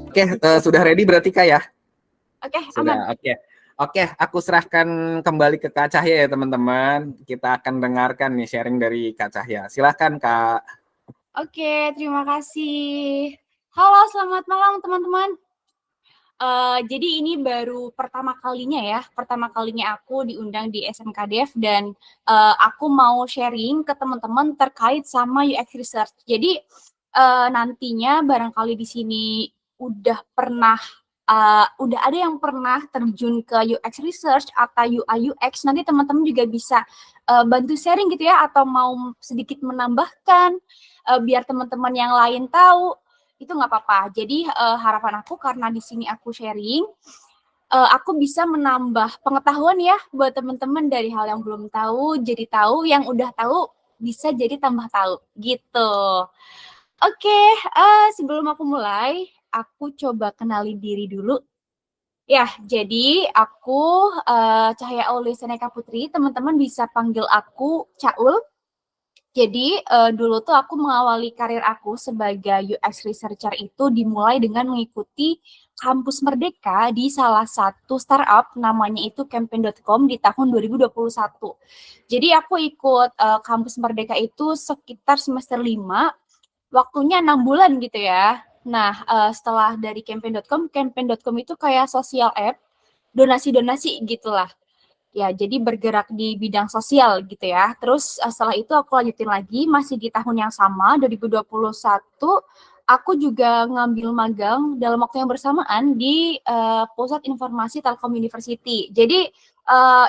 Oke, sudah ready berarti Kak ya? Oke, aman. Sudah, oke. Oke, aku serahkan kembali ke Kak Cahya ya teman-teman. Kita akan dengarkan nih sharing dari Kak Cahya. Silahkan Kak. Oke, terima kasih. Halo, selamat malam teman-teman. Jadi ini baru pertama kalinya aku diundang di SMKDev dan aku mau sharing ke teman-teman terkait sama UX Research. Jadi nantinya barangkali di sini udah ada yang pernah terjun ke UX Research atau UI UX, nanti teman-teman juga bisa bantu sharing gitu ya, atau mau sedikit menambahkan biar teman-teman yang lain tahu. Itu nggak apa-apa. Jadi harapan aku karena di sini aku sharing, aku bisa menambah pengetahuan ya buat teman-teman dari hal yang belum tahu jadi tahu, yang udah tahu bisa jadi tambah tahu gitu. Oke, sebelum aku mulai, aku coba kenali diri dulu. Ya, jadi aku Cahya Aulia Seneka Putri, teman-teman bisa panggil aku Caul. Jadi dulu tuh aku mengawali karir aku sebagai UX researcher itu dimulai dengan mengikuti kampus Merdeka di salah satu startup namanya itu campaign.com di tahun 2021. Jadi aku ikut kampus Merdeka itu sekitar semester 5, waktunya 6 bulan gitu ya. Nah, setelah dari campaign.com itu kayak sosial app, donasi-donasi gitulah. Ya, jadi bergerak di bidang sosial gitu ya. Terus setelah itu aku lanjutin lagi, masih di tahun yang sama, 2021, aku juga ngambil magang dalam waktu yang bersamaan di Pusat Informasi Telkom University. Jadi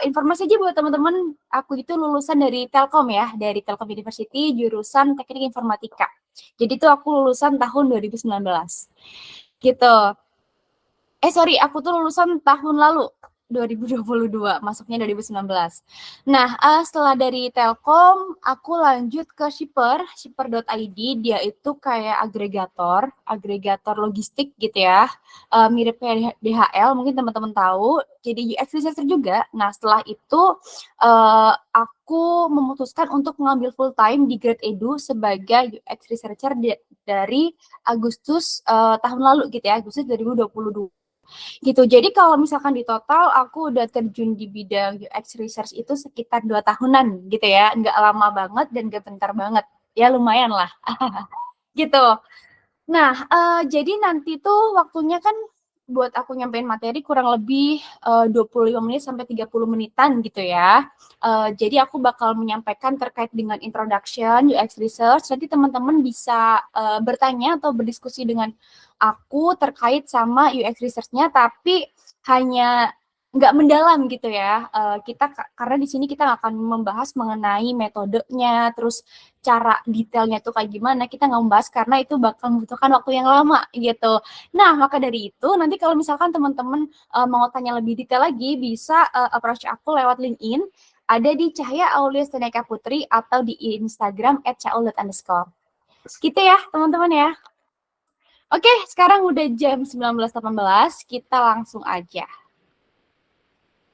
informasi aja buat teman-teman, aku itu lulusan dari Telkom ya, dari Telkom University, jurusan Teknik Informatika. Jadi itu aku lulusan tahun 2019. Gitu. Sorry, aku tuh lulusan tahun lalu, 2022, masuknya 2019. Nah, setelah dari Telkom, aku lanjut ke shipper.id. Dia itu kayak agregator logistik gitu ya. Mirip kayak DHL, mungkin teman-teman tahu. Jadi UX researcher juga. Nah, setelah itu aku memutuskan untuk mengambil full time di Grade Edu sebagai UX researcher dari Agustus tahun lalu gitu ya, Agustus 2022. Gitu. Jadi kalau misalkan di total aku udah terjun di bidang UX research itu sekitar 2 tahunan gitu ya. Nggak lama banget dan nggak bentar banget. Ya lumayan lah. Gitu. Nah, jadi nanti tuh waktunya kan buat aku nyampein materi kurang lebih 25 menit sampai 30 menitan gitu ya. Jadi aku bakal menyampaikan terkait dengan introduction UX research. Nanti teman-teman bisa bertanya atau berdiskusi dengan aku terkait sama UX research-nya, tapi hanya nggak mendalam gitu ya. Karena di sini kita akan membahas mengenai metodenya, terus cara detailnya tuh kayak gimana, kita nggak membahas karena itu bakal membutuhkan waktu yang lama gitu. Nah, maka dari itu nanti kalau misalkan teman-teman mau tanya lebih detail lagi, bisa approach aku lewat LinkedIn, ada di Cahya Aulia Seneka Putri atau di Instagram @caul__. Gitu ya teman-teman ya. Oke, sekarang udah jam 19.18, kita langsung aja.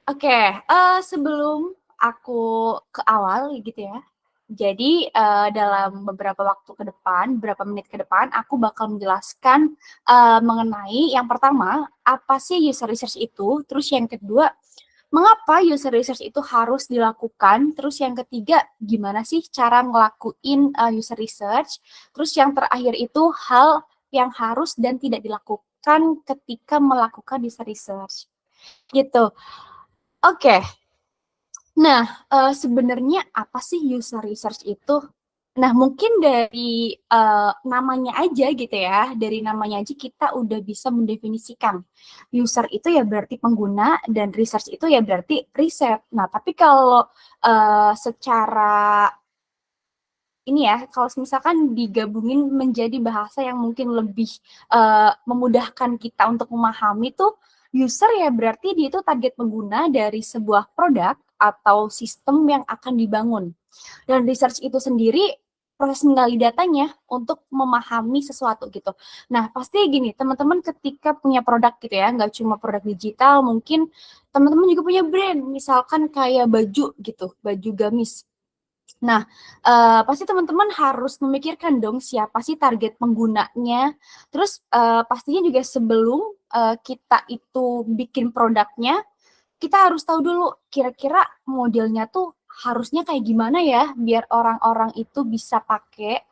Oke, sebelum aku ke awal gitu ya. Jadi dalam beberapa waktu ke depan, beberapa menit ke depan, aku bakal menjelaskan mengenai yang pertama, apa sih user research itu, terus yang kedua, mengapa user research itu harus dilakukan, terus yang ketiga, gimana sih cara ngelakuin user research, terus yang terakhir itu hal yang harus dan tidak dilakukan ketika melakukan user research. Gitu. Oke. Nah, sebenarnya apa sih user research itu? Nah, mungkin dari namanya aja gitu ya, dari namanya aja kita udah bisa mendefinisikan. User itu ya berarti pengguna, dan research itu ya berarti riset. Nah, tapi kalau secara ini ya, kalau misalkan digabungin menjadi bahasa yang mungkin lebih memudahkan kita untuk memahami tuh, user ya berarti dia itu target pengguna dari sebuah produk atau sistem yang akan dibangun. Dan research itu sendiri proses menggali datanya untuk memahami sesuatu gitu. Nah, pasti gini, teman-teman ketika punya produk gitu ya, nggak cuma produk digital, mungkin teman-teman juga punya brand, misalkan kayak baju gitu, baju gamis. Nah, pasti teman-teman harus memikirkan dong siapa sih target penggunanya. Terus pastinya juga sebelum kita itu bikin produknya, kita harus tahu dulu kira-kira modelnya tuh harusnya kayak gimana ya biar orang-orang itu bisa pakai.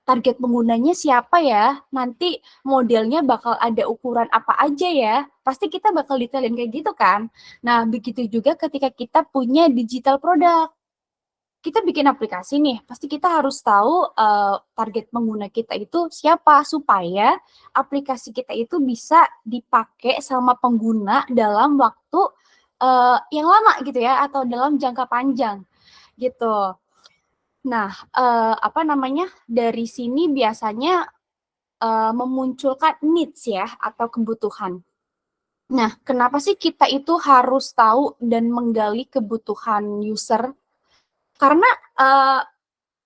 Target penggunanya siapa ya? Nanti modelnya bakal ada ukuran apa aja ya? Pasti kita bakal detailin kayak gitu kan? Nah, begitu juga ketika kita punya digital product. Kita bikin aplikasi nih, pasti kita harus tahu target pengguna kita itu siapa supaya aplikasi kita itu bisa dipakai sama pengguna dalam waktu yang lama gitu ya atau dalam jangka panjang gitu. Nah, apa namanya? Dari sini biasanya memunculkan needs ya atau kebutuhan. Nah, kenapa sih kita itu harus tahu dan menggali kebutuhan user? Karena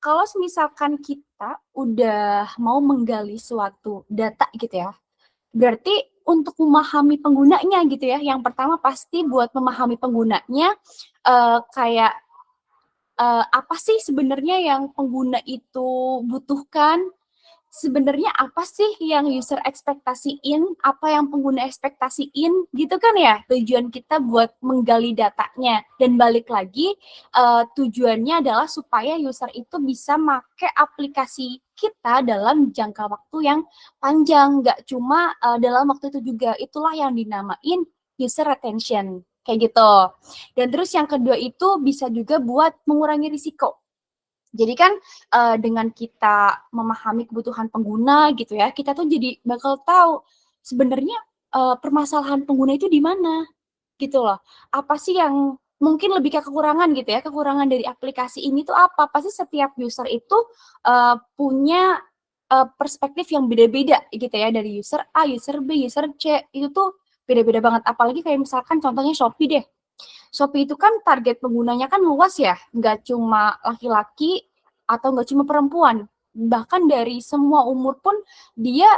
kalau misalkan kita udah mau menggali suatu data gitu ya, berarti untuk memahami penggunanya gitu ya, yang pertama pasti buat memahami penggunanya kayak apa sih sebenarnya yang pengguna itu butuhkan, sebenarnya apa sih yang user ekspektasiin, apa yang pengguna ekspektasiin, gitu kan ya tujuan kita buat menggali datanya. Dan balik lagi, tujuannya adalah supaya user itu bisa make aplikasi kita dalam jangka waktu yang panjang, nggak cuma dalam waktu itu juga. Itulah yang dinamain user retention, kayak gitu. Dan terus yang kedua itu bisa juga buat mengurangi risiko. Jadi kan dengan kita memahami kebutuhan pengguna gitu ya, kita tuh jadi bakal tahu sebenarnya permasalahan pengguna itu di mana gitu loh. Apa sih yang mungkin lebih ke kekurangan gitu ya, kekurangan dari aplikasi ini tuh apa? Pasti setiap user itu punya perspektif yang beda-beda gitu ya, dari user A, user B, user C, itu tuh beda-beda banget. Apalagi kayak misalkan contohnya Shopee deh. Shopee itu kan target penggunanya kan luas ya, nggak cuma laki-laki atau nggak cuma perempuan, bahkan dari semua umur pun dia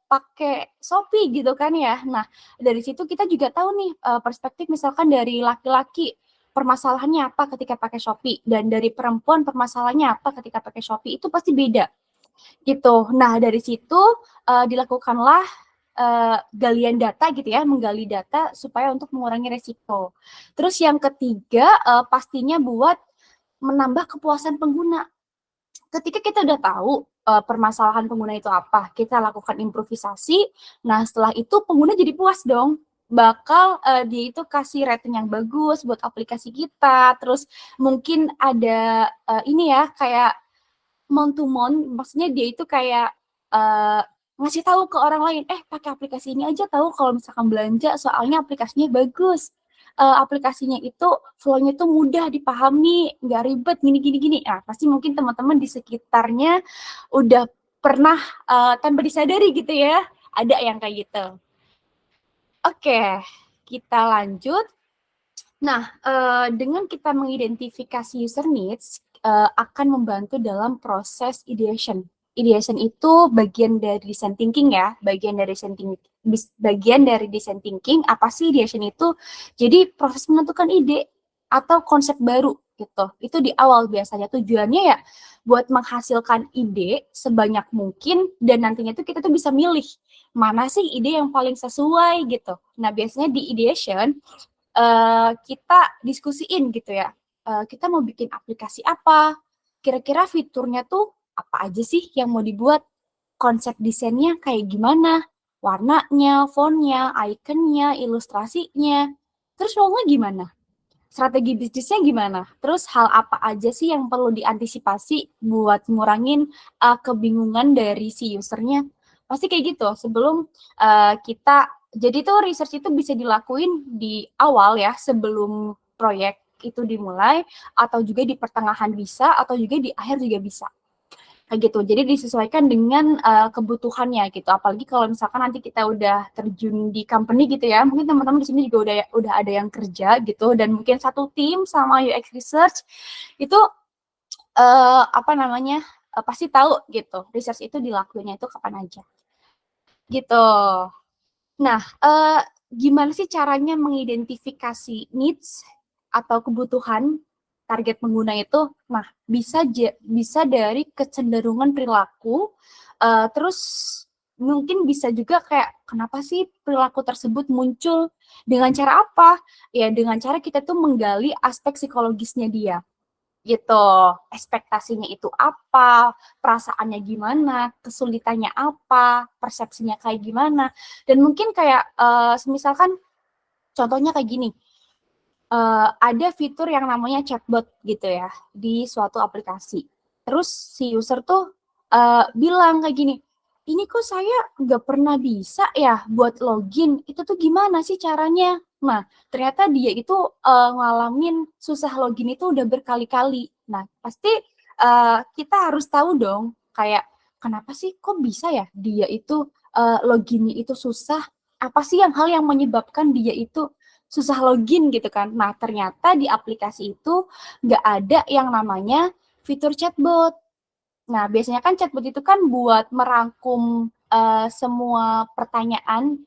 pakai Shopee gitu kan ya. Nah, dari situ kita juga tahu nih perspektif misalkan dari laki-laki permasalahannya apa ketika pakai Shopee dan dari perempuan permasalahannya apa ketika pakai Shopee itu pasti beda gitu. Nah, dari situ dilakukanlah galian data gitu ya, menggali data supaya untuk mengurangi resiko. Terus yang ketiga pastinya buat menambah kepuasan pengguna. Ketika kita udah tahu permasalahan pengguna itu apa, kita lakukan improvisasi. Nah, setelah itu pengguna jadi puas dong. Bakal dia itu kasih rating yang bagus buat aplikasi kita. Terus mungkin ada ini ya kayak month to month, maksudnya dia itu kayak ngasih tahu ke orang lain, pakai aplikasi ini aja tahu kalau misalkan belanja, soalnya aplikasinya bagus. Aplikasinya itu flow-nya tuh mudah dipahami, nggak ribet, gini gini gini. Nah, pasti mungkin teman-teman di sekitarnya udah pernah tanpa disadari gitu ya, ada yang kayak gitu. Oke, kita lanjut. Nah, dengan kita mengidentifikasi user needs, akan membantu dalam proses ideation. Ideation itu bagian dari design thinking ya, bagian dari design thinking. Apa sih ideation itu? Jadi proses menentukan ide atau konsep baru gitu. Itu di awal biasanya tujuannya ya buat menghasilkan ide sebanyak mungkin dan nantinya tuh kita tuh bisa milih mana sih ide yang paling sesuai gitu. Nah, biasanya di ideation kita diskusiin gitu ya, kita mau bikin aplikasi apa, kira-kira fiturnya tuh apa aja sih yang mau dibuat, konsep desainnya kayak gimana, warnanya, fontnya, ikonnya, ilustrasinya, terus maunya gimana, strategi bisnisnya gimana, terus hal apa aja sih yang perlu diantisipasi buat ngurangin kebingungan dari si usernya. Pasti kayak gitu sebelum kita jadi tuh research itu bisa dilakuin di awal ya sebelum proyek itu dimulai atau juga di pertengahan bisa atau juga di akhir juga bisa. Kayak gitu. Jadi disesuaikan dengan kebutuhannya gitu. Apalagi kalau misalkan nanti kita udah terjun di company gitu ya. Mungkin teman-teman di sini juga udah ada yang kerja gitu dan mungkin satu tim sama UX research itu apa namanya? Pasti tahu gitu. Research itu dilakuinnya itu kapan aja. Gitu. Nah, gimana sih caranya mengidentifikasi needs atau kebutuhan? target pengguna itu, nah bisa dari kecenderungan perilaku, terus mungkin bisa juga kayak kenapa sih perilaku tersebut muncul, dengan cara apa? Ya dengan cara kita tuh menggali aspek psikologisnya dia, gitu. Ekspektasinya itu apa, perasaannya gimana, kesulitannya apa, persepsinya kayak gimana, dan mungkin kayak, semisalkan contohnya kayak gini, ada fitur yang namanya chatbot gitu ya, di suatu aplikasi. Terus si user tuh, bilang kayak gini, "Ini kok saya nggak pernah bisa ya buat login, itu tuh gimana sih caranya?" Nah, ternyata dia itu, ngalamin susah login itu udah berkali-kali. Nah, pasti, kita harus tahu dong, kayak kenapa sih kok bisa ya dia itu, login itu susah, apa sih hal yang menyebabkan dia itu susah login gitu kan. Nah, ternyata di aplikasi itu nggak ada yang namanya fitur chatbot. Nah, biasanya kan chatbot itu kan buat merangkum, semua pertanyaan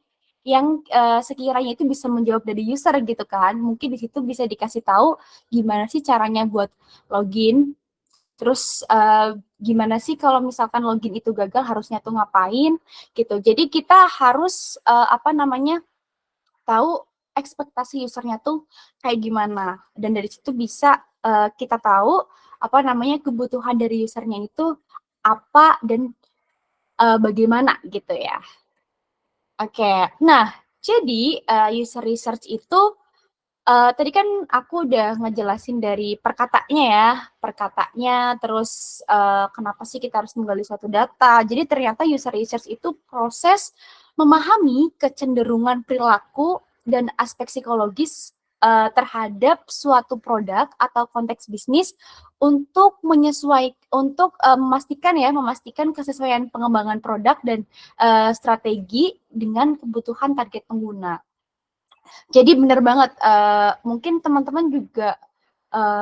yang, sekiranya itu bisa menjawab dari user gitu kan. Mungkin di situ bisa dikasih tahu gimana sih caranya buat login, terus, gimana sih kalau misalkan login itu gagal harusnya tuh ngapain, gitu. Jadi kita harus, apa namanya, tahu ekspektasi usernya tuh kayak gimana, dan dari situ bisa, kita tahu, apa namanya, kebutuhan dari usernya itu apa dan, bagaimana gitu ya. Oke, nah jadi, user research itu, tadi kan aku udah ngejelasin dari perkatanya, terus, kenapa sih kita harus menggali suatu data. Jadi ternyata user research itu proses memahami kecenderungan perilaku dan aspek psikologis, terhadap suatu produk atau konteks bisnis memastikan kesesuaian pengembangan produk dan, strategi dengan kebutuhan target pengguna. Jadi bener banget, mungkin teman-teman juga,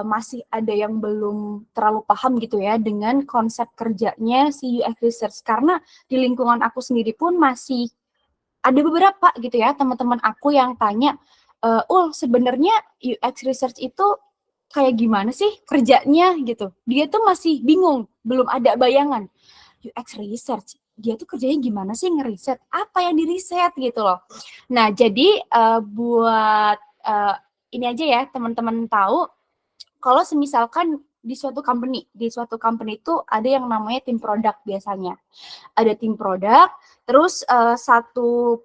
masih ada yang belum terlalu paham gitu ya dengan konsep kerjanya si UX research. Karena di lingkungan aku sendiri pun masih ada beberapa gitu ya teman-teman aku yang tanya, sebenarnya UX research itu kayak gimana sih kerjanya?" Gitu. Dia tuh masih bingung, belum ada bayangan. UX research, dia tuh kerjanya gimana sih ngeriset? Apa yang diriset gitu loh. Nah, jadi, buat, ini aja ya teman-teman tahu, kalau semisalkan di suatu company itu ada yang namanya tim produk biasanya. Ada tim produk, terus, satu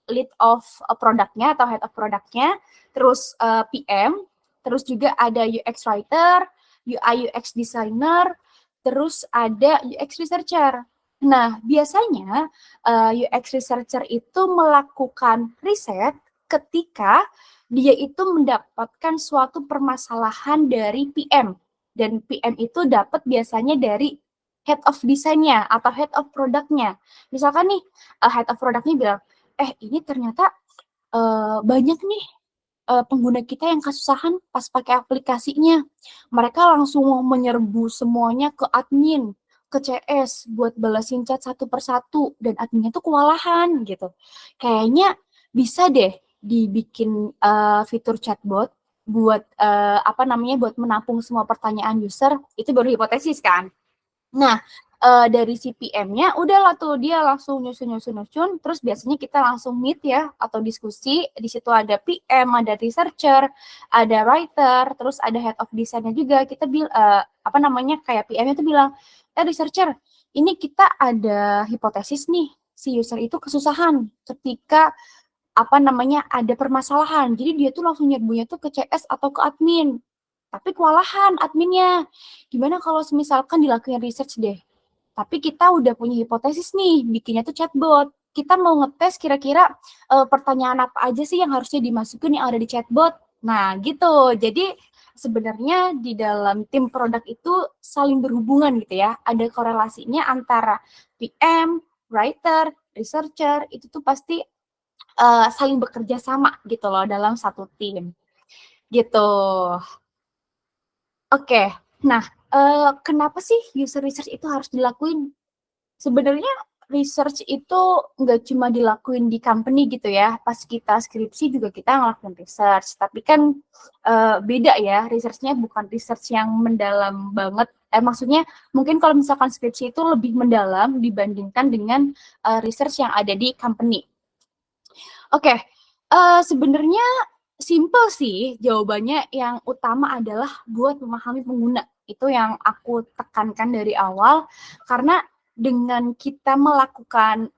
lead of, produknya atau head of produknya, terus, PM, terus juga ada UX writer, UI/UX designer, terus ada UX researcher. Nah, biasanya, UX researcher itu melakukan riset ketika dia itu mendapatkan suatu permasalahan dari PM, dan PM itu dapat biasanya dari head of design-nya atau head of product-nya. Misalkan nih, head of product-nya bilang, ini ternyata, banyak nih, pengguna kita yang kesusahan pas pakai aplikasinya. Mereka langsung mau menyerbu semuanya ke admin, ke CS buat balesin chat satu per satu dan adminnya tuh kewalahan gitu. Kayaknya bisa deh dibikin, fitur chatbot buat, apa namanya, buat menampung semua pertanyaan user, itu baru hipotesis kan. Nah, dari si PM-nya udahlah tuh dia langsung nyusun, terus biasanya kita langsung meet ya atau diskusi, di situ ada PM, ada researcher, ada writer, terus ada head of design-nya juga. Apa namanya, kayak PM-nya tuh bilang, researcher, ini kita ada hipotesis nih, si user itu kesusahan ketika, apa namanya, ada permasalahan. Jadi dia tuh langsung nyerbunya tuh ke CS atau ke admin. Tapi kewalahan adminnya. Gimana kalau misalkan dilakuin research deh, tapi kita udah punya hipotesis nih, bikinnya tuh chatbot. Kita mau ngetes kira-kira, pertanyaan apa aja sih yang harusnya dimasukin yang ada di chatbot. Nah, gitu. Jadi sebenarnya di dalam tim produk itu saling berhubungan gitu ya. Ada korelasinya antara PM, writer, researcher, itu tuh pasti, saling bekerja sama gitu loh dalam satu tim, gitu. Oke. Nah, kenapa sih user research itu harus dilakuin? Sebenarnya, research itu nggak cuma dilakuin di company gitu ya. Pas kita skripsi juga kita ngelakuin research. Tapi kan beda ya, researchnya bukan research yang mendalam banget. Maksudnya mungkin kalau misalkan skripsi itu lebih mendalam dibandingkan dengan research yang ada di company. Oke, sebenarnya simple sih jawabannya. Yang utama adalah buat memahami pengguna. Itu yang aku tekankan dari awal, karena dengan kita melakukan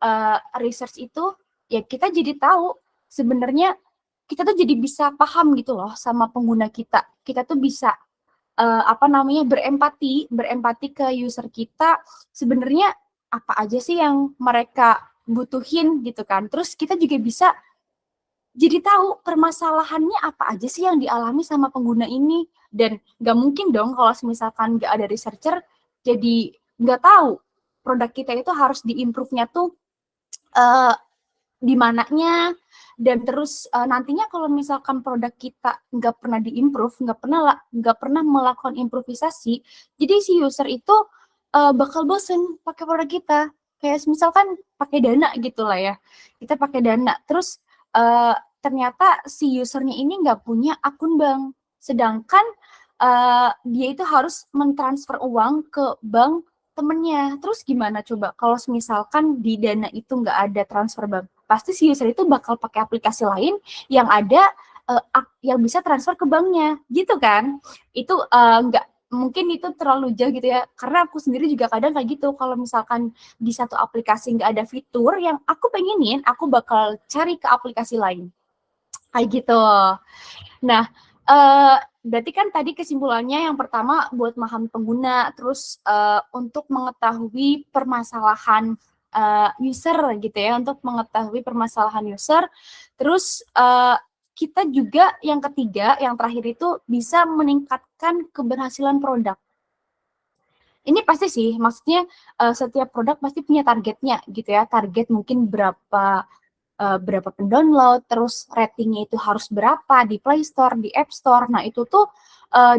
research itu, ya kita jadi tahu sebenarnya kita tuh jadi bisa paham gitu loh sama pengguna kita. Kita tuh bisa berempati ke user kita, sebenarnya apa aja sih yang mereka butuhin gitu kan. Terus kita juga bisa jadi tahu permasalahannya apa aja sih yang dialami sama pengguna ini. Dan nggak mungkin dong kalau misalkan nggak ada researcher, jadi nggak tahu produk kita itu harus diimprove-nya tuh di mananya. Dan terus nantinya kalau misalkan produk kita nggak pernah diimprove, nggak pernah melakukan improvisasi, jadi si user itu bakal bosen pakai produk kita. Kayak misalkan pakai Dana gitu lah ya, kita pakai Dana, terus ternyata si usernya ini nggak punya akun bank, sedangkan dia itu harus mentransfer uang ke bank temennya. Terus gimana coba kalau misalkan di Dana itu nggak ada transfer bank? Pasti si user itu bakal pakai aplikasi lain yang ada yang bisa transfer ke banknya, gitu kan? Itu nggak mungkin, itu terlalu jauh gitu ya. Karena aku sendiri juga kadang kayak gitu. Kalau misalkan di satu aplikasi nggak ada fitur yang aku pengenin, aku bakal cari ke aplikasi lain. Kayak gitu. Nah, berarti kan tadi kesimpulannya yang pertama buat memahami pengguna, terus untuk mengetahui permasalahan user gitu ya, untuk mengetahui permasalahan user. Terus kita juga yang ketiga, yang terakhir itu bisa meningkatkan keberhasilan produk. Ini pasti sih, maksudnya setiap produk pasti punya targetnya gitu ya, target mungkin berapa pendownload, terus ratingnya itu harus berapa di Play Store, di App Store. Nah, itu tuh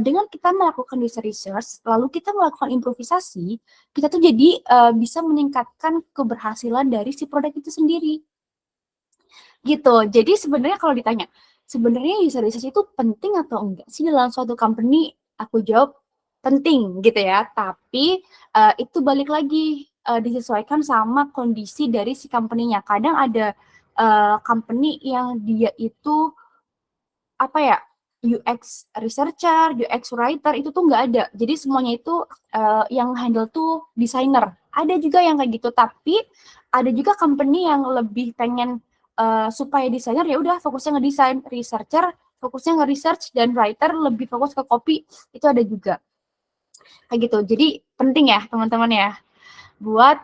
dengan kita melakukan user research, lalu kita melakukan improvisasi, kita tuh jadi bisa meningkatkan keberhasilan dari si produk itu sendiri. Gitu. Jadi sebenarnya kalau ditanya, sebenarnya user research itu penting atau enggak sih dalam suatu company? Aku jawab penting gitu ya. Tapi itu balik lagi disesuaikan sama kondisi dari si company-nya. Kadang ada company yang dia itu apa ya, UX researcher, UX writer itu tuh nggak ada. Jadi semuanya itu yang handle tuh desainer. Ada juga yang kayak gitu, tapi ada juga company yang lebih pengen supaya desainer ya udah fokusnya ngedesain, researcher fokusnya nge-research, dan writer lebih fokus ke copy. Itu ada juga. Kayak gitu. Jadi penting ya teman-teman ya buat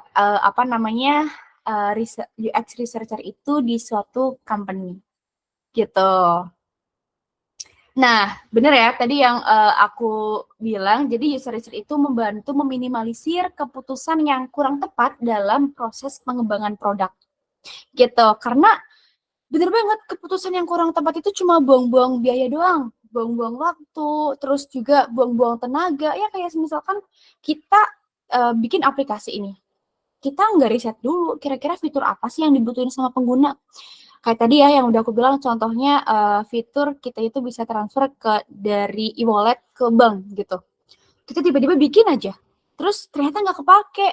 UX researcher itu di suatu company. Gitu. Nah, benar ya tadi yang aku bilang, jadi user research itu membantu meminimalisir keputusan yang kurang tepat dalam proses pengembangan produk. Gitu. Karena bener banget, keputusan yang kurang tepat itu cuma buang-buang biaya doang, buang-buang waktu, terus juga buang-buang tenaga. Ya kayak misalkan kita bikin aplikasi ini, kita nggak riset dulu kira-kira fitur apa sih yang dibutuhin sama pengguna. Kayak tadi ya yang udah aku bilang, contohnya fitur kita itu bisa transfer dari e-wallet ke bank gitu. Kita tiba-tiba bikin aja, terus ternyata nggak kepake.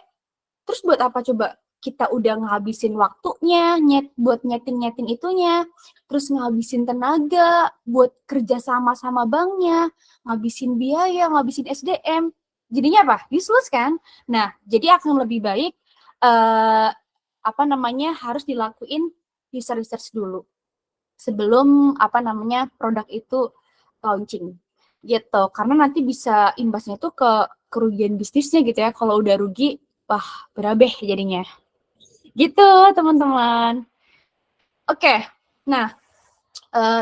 Terus buat apa coba? Kita udah ngabisin waktunya buat nyeting itunya, terus ngabisin tenaga buat kerja sama banknya, ngabisin biaya, ngabisin SDM. Jadinya apa? Useless kan? Nah, jadi akan lebih baik harus dilakuin user research dulu sebelum produk itu launching gitu, karena nanti bisa imbasnya tuh ke kerugian bisnisnya gitu ya. Kalau udah rugi, wah berabe jadinya gitu teman-teman. Oke, nah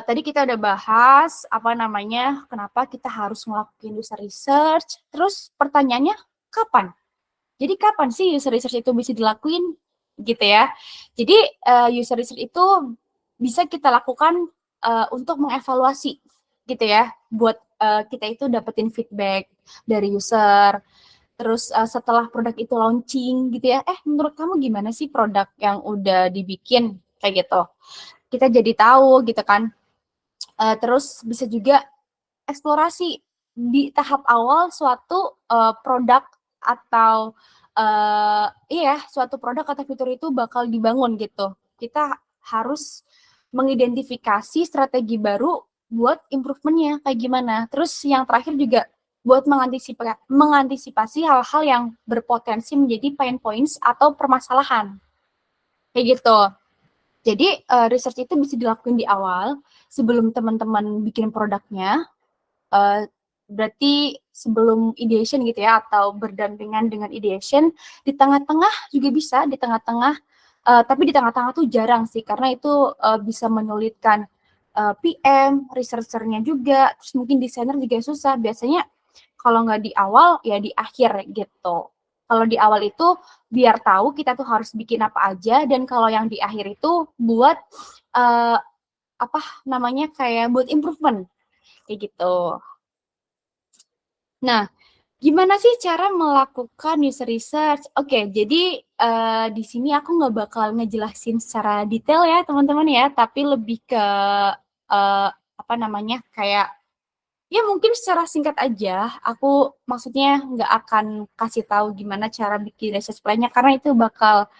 tadi kita udah bahas kenapa kita harus ngelakuin user research. Terus pertanyaannya kapan? Jadi kapan sih user research itu bisa dilakuin gitu ya? Jadi user research itu bisa kita lakukan untuk mengevaluasi gitu ya, buat kita itu dapetin feedback dari user. terus setelah produk itu launching gitu ya, menurut kamu gimana sih produk yang udah dibikin kayak gitu. Kita jadi tahu gitu kan. Terus bisa juga eksplorasi di tahap awal suatu produk atau suatu produk atau fitur itu bakal dibangun gitu. Kita harus mengidentifikasi strategi baru buat improvementnya kayak gimana. Terus yang terakhir juga buat mengantisipasi hal-hal yang berpotensi menjadi pain points atau permasalahan. Kayak gitu. Jadi research itu bisa dilakukan di awal sebelum teman-teman bikin produknya. Berarti sebelum ideation gitu ya, atau berdampingan dengan ideation, di tengah-tengah juga bisa, di tengah-tengah, tapi di tengah-tengah tuh jarang sih, karena itu bisa menyulitkan PM, researcher-nya juga, terus mungkin desainer juga susah. Biasanya kalau nggak di awal, ya di akhir gitu. Kalau di awal itu biar tahu kita tuh harus bikin apa aja, dan kalau yang di akhir itu buat apa namanya, kayak buat improvement kayak gitu. Nah, gimana sih cara melakukan user research? Oke, jadi di sini aku nggak bakal ngejelasin secara detail ya teman-teman ya, tapi lebih ke apa namanya, kayak ya mungkin secara singkat aja. Aku maksudnya nggak akan kasih tahu gimana cara bikin research plan-nya, karena itu bakal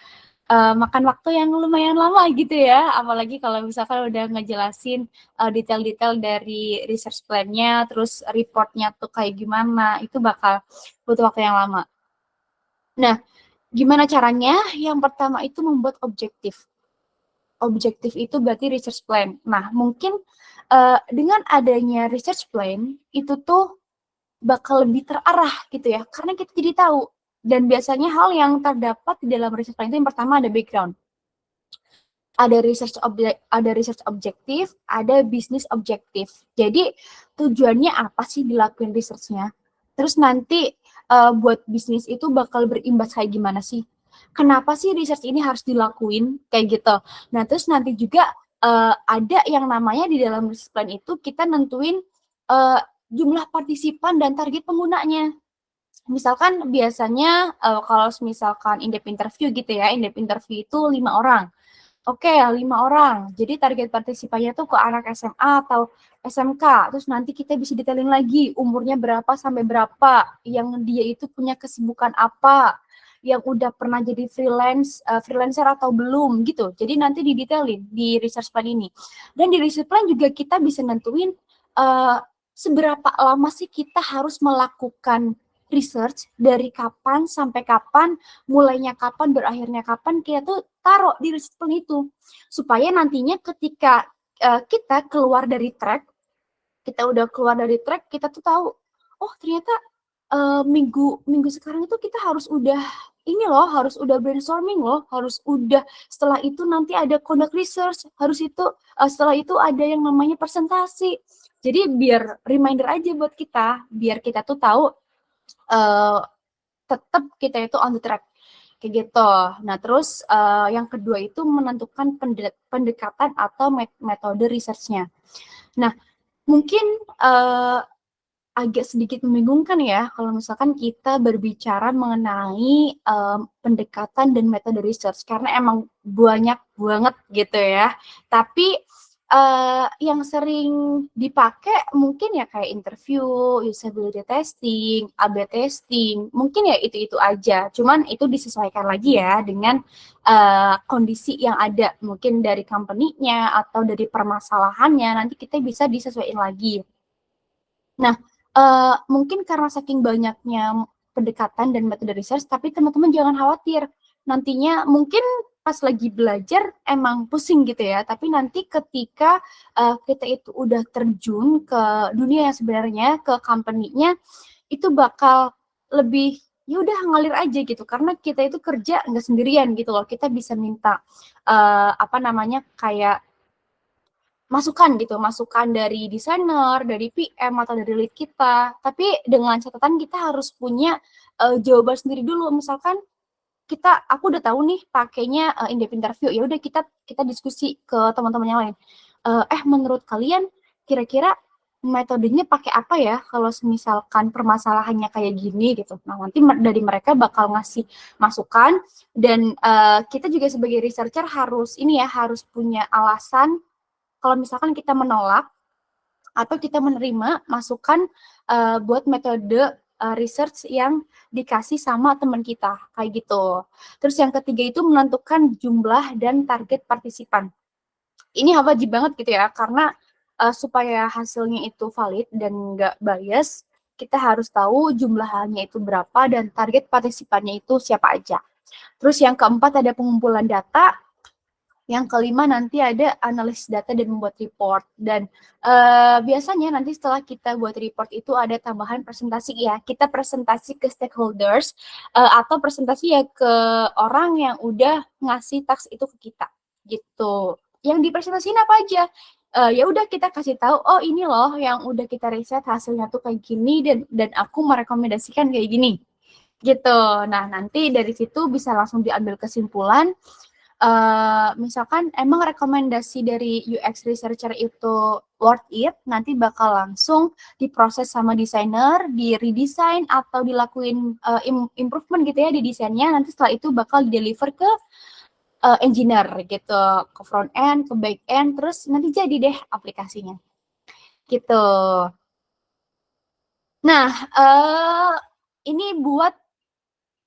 makan waktu yang lumayan lama gitu ya, apalagi kalau misalkan udah ngejelasin detail-detail dari research plan-nya, terus report-nya tuh kayak gimana, itu bakal butuh waktu yang lama. Nah, gimana caranya? Yang pertama itu membuat objektif. Objektif itu berarti research plan. Nah, mungkin dengan adanya research plan, itu tuh bakal lebih terarah gitu ya, karena kita jadi tahu. Dan biasanya hal yang terdapat di dalam research plan itu yang pertama ada background. Ada research objektif, ada bisnis objektif. Jadi tujuannya apa sih dilakuin research-nya? Terus nanti buat bisnis itu bakal berimbas kayak gimana sih? Kenapa sih research ini harus dilakuin kayak gitu? Nah, terus nanti juga ada yang namanya di dalam research plan itu kita nentuin jumlah partisipan dan target penggunanya. Misalkan biasanya kalau misalkan in-depth interview gitu ya, in-depth interview itu 5 orang. Oke, 5 orang. Jadi target partisipannya tuh ke anak SMA atau SMK. Terus nanti kita bisa detailin lagi umurnya berapa sampai berapa, yang dia itu punya kesibukan apa, yang udah pernah jadi freelancer atau belum gitu. Jadi nanti didetailin di research plan ini. Dan di research plan juga kita bisa nentuin seberapa lama sih kita harus melakukan research, dari kapan sampai kapan, mulainya kapan, berakhirnya kapan, kita tuh taruh di research plan itu. Supaya nantinya ketika kita keluar dari track, kita tuh tahu, oh ternyata minggu sekarang itu kita harus udah ini loh, harus udah brainstorming loh, harus udah, setelah itu nanti ada conduct research, setelah itu ada yang namanya presentasi. Jadi biar reminder aja buat kita, biar kita tuh tahu tetap kita itu on the track kayak gitu. Nah, terus yang kedua itu menentukan pendekatan atau metode research-nya. Nah, mungkin agak sedikit membingungkan ya kalau misalkan kita berbicara mengenai pendekatan dan metode research, karena emang banyak banget gitu ya. Tapi yang sering dipakai mungkin ya kayak interview, usability testing, AB testing, mungkin ya itu-itu aja. Cuman itu disesuaikan lagi ya dengan kondisi yang ada, mungkin dari company-nya atau dari permasalahannya, nanti kita bisa disesuaikan lagi. Nah, mungkin karena saking banyaknya pendekatan dan metode research, tapi teman-teman jangan khawatir. Nantinya mungkin pas lagi belajar emang pusing gitu ya, tapi nanti ketika kita itu udah terjun ke dunia yang sebenarnya, ke company-nya, itu bakal lebih ya udah ngalir aja gitu, karena kita itu kerja nggak sendirian gitu loh. Kita bisa minta apa namanya, kayak masukan gitu, masukan dari desainer, dari PM atau dari lead kita. Tapi dengan catatan kita harus punya jawaban sendiri dulu. Misalkan aku udah tahu nih pakainya in-depth interview, ya udah kita diskusi ke teman-teman yang lain. Menurut kalian kira-kira metodenya pakai apa ya kalau misalkan permasalahannya kayak gini gitu. Nah, nanti dari mereka bakal ngasih masukan dan kita juga sebagai researcher harus ini ya, harus punya alasan kalau misalkan kita menolak atau kita menerima masukan buat metode research yang dikasih sama teman kita kayak gitu. Terus yang ketiga itu menentukan jumlah dan target partisipan. Ini wajib banget gitu ya, karena supaya hasilnya itu valid dan nggak bias, kita harus tahu jumlahnya itu berapa dan target partisipannya itu siapa aja. Terus yang keempat ada pengumpulan data, yang kelima nanti ada analisis data dan membuat report. Dan biasanya nanti setelah kita buat report itu ada tambahan presentasi ya. Kita presentasi ke stakeholders atau presentasi ya ke orang yang udah ngasih task itu ke kita gitu. Yang dipresentasiin apa aja? Ya udah kita kasih tahu, oh ini loh yang udah kita riset hasilnya tuh kayak gini dan aku merekomendasikan kayak gini gitu. Nah nanti dari situ bisa langsung diambil kesimpulan. Misalkan emang rekomendasi dari UX researcher itu worth it, nanti bakal langsung diproses sama desainer, di redesign atau dilakuin improvement gitu ya di desainnya. Nanti setelah itu bakal deliver ke engineer gitu, ke front end, ke back end, terus nanti jadi deh aplikasinya gitu. Nah, ini buat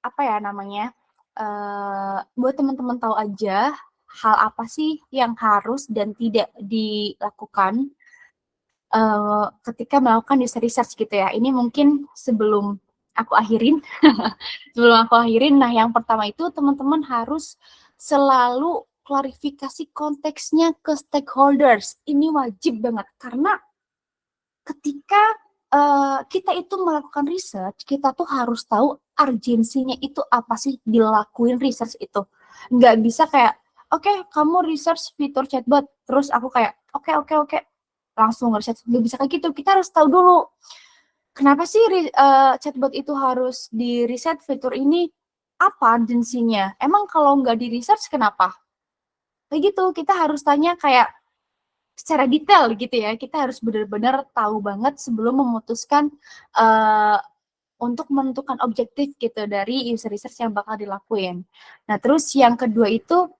apa ya namanya? Buat teman-teman tahu aja hal apa sih yang harus dan tidak dilakukan ketika melakukan user research gitu ya. Ini mungkin sebelum aku akhirin, nah yang pertama itu teman-teman harus selalu klarifikasi konteksnya ke stakeholders. Ini wajib banget karena ketika kita itu melakukan research, kita tuh harus tahu urgensinya itu apa sih dilakuin research itu. Nggak bisa kayak, oke, kamu research fitur chatbot, terus aku kayak, oke, langsung research. Nggak bisa kayak gitu, kita harus tahu dulu, kenapa sih chatbot itu harus di research fitur ini, apa urgensinya? Emang kalau nggak di research kenapa? Kayak gitu, kita harus tanya kayak, secara detail gitu ya, kita harus benar-benar tahu banget sebelum memutuskan untuk menentukan objektif gitu dari user research yang bakal dilakuin. Nah, terus yang kedua itu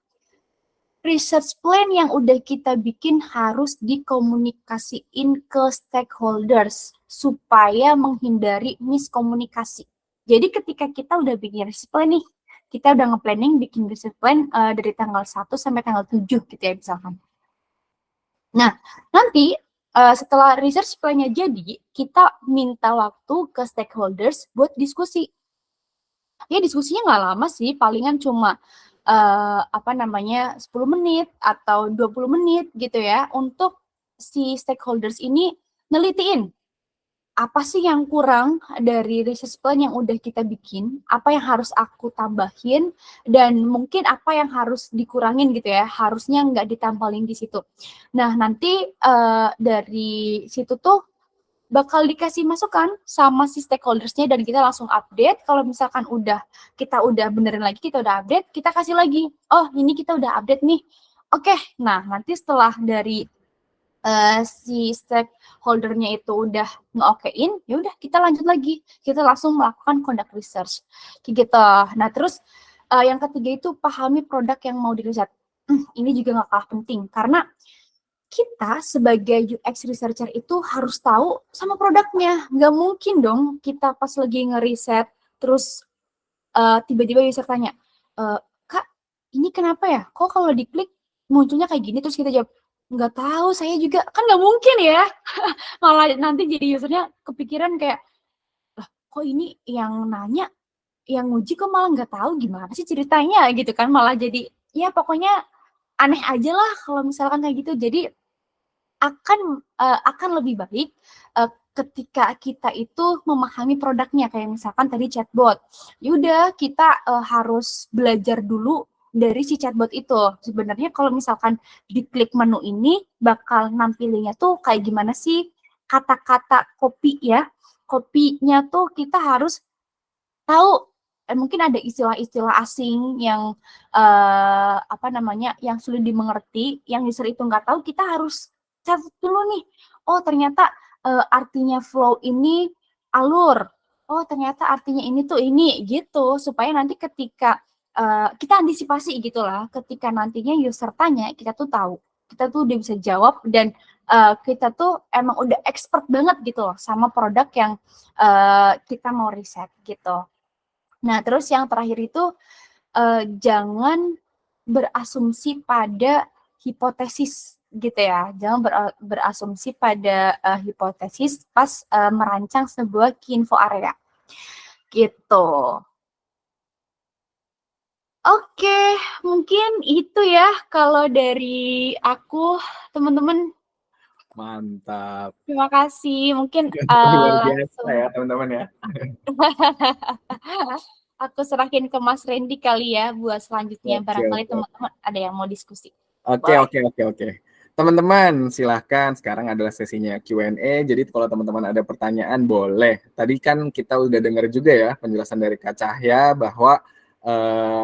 research plan yang udah kita bikin harus dikomunikasiin ke stakeholders supaya menghindari miskomunikasi. Jadi ketika kita udah bikin research plan nih, kita udah nge-planning bikin research plan dari tanggal 1 sampai tanggal 7 gitu ya misalkan. Nah, nanti setelah research plan-nya jadi, kita minta waktu ke stakeholders buat diskusi. Ya diskusinya nggak lama sih, palingan cuma 10 menit atau 20 menit gitu ya, untuk si stakeholders ini nelitiin apa sih yang kurang dari research plan yang udah kita bikin, apa yang harus aku tambahin, dan mungkin apa yang harus dikurangin gitu ya, harusnya nggak ditampalin di situ. Nah, nanti dari situ tuh bakal dikasih masukan sama si stakeholders-nya dan kita langsung update. Kalau misalkan kita udah benerin lagi, kita udah update, kita kasih lagi. Oh, ini kita udah update nih. Oke, nah nanti setelah dari si stakeholder-nya itu udah nge-okein, ya udah kita lanjut lagi. Kita langsung melakukan conduct research. Kayak gitu. Nah, terus yang ketiga itu pahami produk yang mau diriset. Ini juga nggak kalah penting karena kita sebagai UX researcher itu harus tahu sama produknya. Nggak mungkin dong kita pas lagi ngeriset terus tiba-tiba user tanya, Kak, ini kenapa ya? Kok kalau diklik munculnya kayak gini? Terus kita jawab, nggak tahu, saya juga. Kan nggak mungkin ya. Malah nanti jadi usernya kepikiran kayak, lah kok ini yang nanya, yang nguji kok malah nggak tahu gimana sih ceritanya gitu kan. Malah jadi, ya pokoknya aneh aja lah kalau misalkan kayak gitu. Jadi akan lebih baik ketika kita itu memahami produknya kayak misalkan tadi chatbot. Ya udah kita harus belajar dulu dari si chatbot itu. Sebenarnya kalau misalkan diklik menu ini bakal nampilinnya tuh kayak gimana sih kata-kata copy ya. Kopinya tuh kita harus tahu mungkin ada istilah-istilah asing yang yang sulit dimengerti, yang user itu nggak tahu, kita harus catat dulu nih. Oh ternyata artinya flow ini alur. Oh, ternyata artinya ini tuh ini gitu, supaya nanti ketika kita antisipasi gitu lah, ketika nantinya user tanya, kita tuh tahu, kita tuh udah bisa jawab dan kita tuh emang udah expert banget gitu loh sama produk yang kita mau riset gitu. Nah, terus yang terakhir itu jangan berasumsi pada hipotesis gitu ya. Jangan berasumsi pada hipotesis pas merancang sebuah key info area. Gitu. Oke, mungkin itu ya kalau dari aku, teman-teman. Mantap. Terima kasih. Mungkin Luar biasa langsung ya teman-teman ya. aku serahin ke Mas Randy kali ya buat selanjutnya. Oke, Barangkali oke. teman-teman ada yang mau diskusi. Oke, Boleh. oke, oke, oke. Teman-teman, silahkan. Sekarang adalah sesinya Q&A. Jadi kalau teman-teman ada pertanyaan, boleh. Tadi kan kita udah dengar juga ya penjelasan dari Kak Cahya bahwa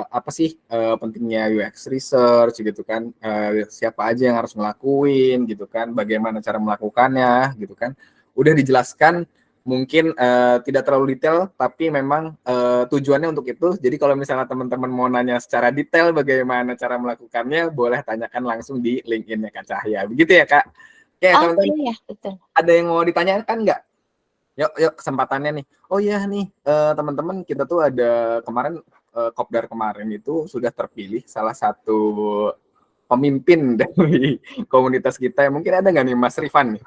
apa sih pentingnya UX research gitu kan. Siapa aja yang harus ngelakuin gitu kan. Bagaimana cara melakukannya gitu kan. Udah dijelaskan. Mungkin tidak terlalu detail, tapi memang tujuannya untuk itu. Jadi kalau misalnya teman-teman mau nanya secara detail bagaimana cara melakukannya, boleh tanyakan langsung di LinkedIn-nya Kak Cahya. Begitu ya, Kak? Oke, teman-teman. Ya, betul. Ada yang mau ditanyakan nggak? Yuk, kesempatannya nih. Oh iya nih, teman-teman, kita tuh ada kemarin, Kopdar kemarin itu sudah terpilih salah satu pemimpin dari komunitas kita. Mungkin ada nggak nih Mas Rifan nih?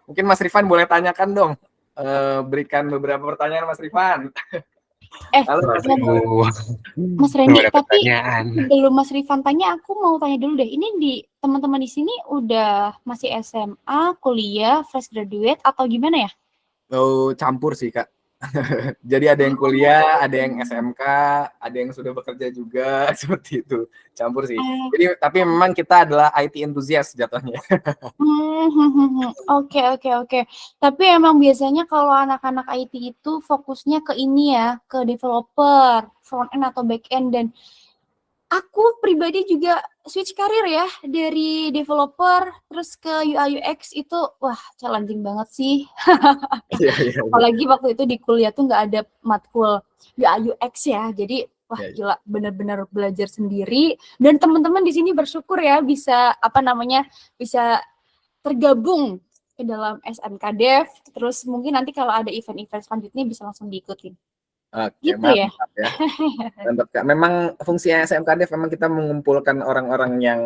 Mungkin Mas Rifan boleh tanyakan dong. Berikan beberapa pertanyaan Mas Rifan. Halo Mas Rifan. Mas Randy, tapi pertanyaan. sebelum Mas Rifan tanya, aku mau tanya dulu deh. Ini di teman-teman di sini udah masih SMA, kuliah, fresh graduate atau gimana ya? Oh, campur sih Kak. Jadi ada yang kuliah, ada yang SMK, ada yang sudah bekerja juga, seperti itu. Campur sih. Jadi tapi memang kita adalah IT enthusiast jatuhnya. Oke. Tapi emang biasanya kalau anak-anak IT itu fokusnya ke ini ya, ke developer, front end atau back end. Dan aku pribadi juga switch karir ya, dari developer terus ke UI UX itu, wah challenging banget sih. Iya. Apalagi waktu itu di kuliah tuh nggak ada matkul UI UX ya, jadi wah gila, benar-benar belajar sendiri. Dan teman-teman di sini bersyukur ya bisa bisa tergabung ke dalam SMK Dev, terus mungkin nanti kalau ada event-event selanjutnya bisa langsung diikutin. Oke, Gitu mantap ya. Mantap Kak. Memang fungsi SMK Dev memang kita mengumpulkan orang-orang yang